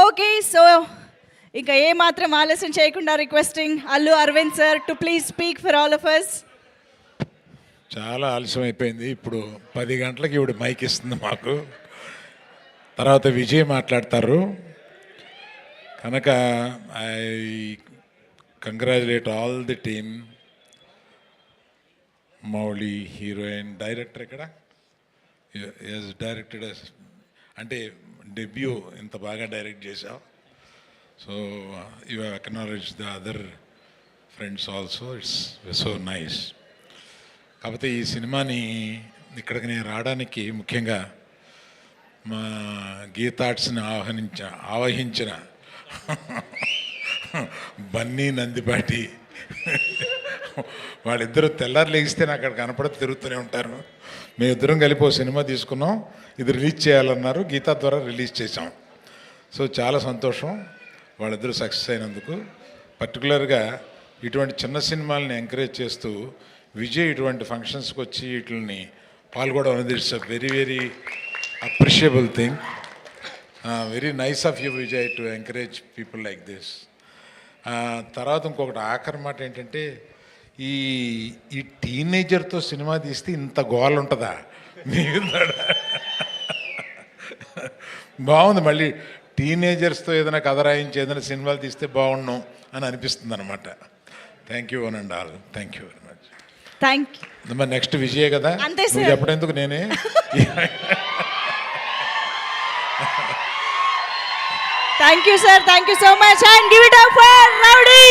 Okay, so ఇంకా ఏ మాత్రం ఆలస్యం చేయకుండా requesting Allu Aravind sir to please speak for all of us. చాలా ఆలస్యం అయిపోయింది. ఇప్పుడు 10 గంటలకి ఇవిడ మైక్ ఇస్తుంది మాకు. తర్వాత విజయ్ మాట్లాడతారు కనుక I congratulate all the team. Mouli heroine, director ఇక్కడ డైరెక్టెడ్ అంటే డెబ్యూ ఇంత బాగా డైరెక్ట్ చేశావు. So you have acknowledge the other friends also, it's so nice. కాకపోతే ఈ సినిమాని ఇక్కడికి నేను రావడానికి ముఖ్యంగా మా గీతార్ట్స్ని ఆవహించిన బన్నీ నందిపాటి వాళ్ళిద్దరూ తెల్లారు లేగిస్తే నాకు అక్కడ కనపడి తిరుగుతూనే ఉంటారు. మేమిద్దరం కలిపి ఓ సినిమా తీసుకున్నాం, ఇది రిలీజ్ చేయాలన్నారు, గీతా ద్వారా రిలీజ్ చేసాం. సో చాలా సంతోషం వాళ్ళిద్దరూ సక్సెస్ అయినందుకు. పర్టికులర్గా ఇటువంటి చిన్న సినిమాలని ఎంకరేజ్ చేస్తూ విజయ్ ఇటువంటి ఫంక్షన్స్కి వచ్చి వీటిని పాల్గొనడం అనేది it's a very very appreciable thing. Very nice of you Vijay to encourage people like this. తర్వాత ఇంకొకటి ఆఖరి మాట ఏంటంటే, ఈ టీనేజర్తో సినిమా తీస్తే ఇంత గోల్ ఉంటుందా? బాగుంది. మళ్ళీ టీనేజర్స్తో ఏదైనా కథ రాయించి ఏదైనా సినిమాలు తీస్తే బాగుండు అని అనిపిస్తుంది అనమాట. Thank you one and all. Thank you very much. Thank you. మరి నెక్స్ట్ విజయే కదా, అంతే నువ్వు సార్. చెప్పడేందుకు నేనే. Thank you, sir. Thank you so much. And give it up for Rowdy.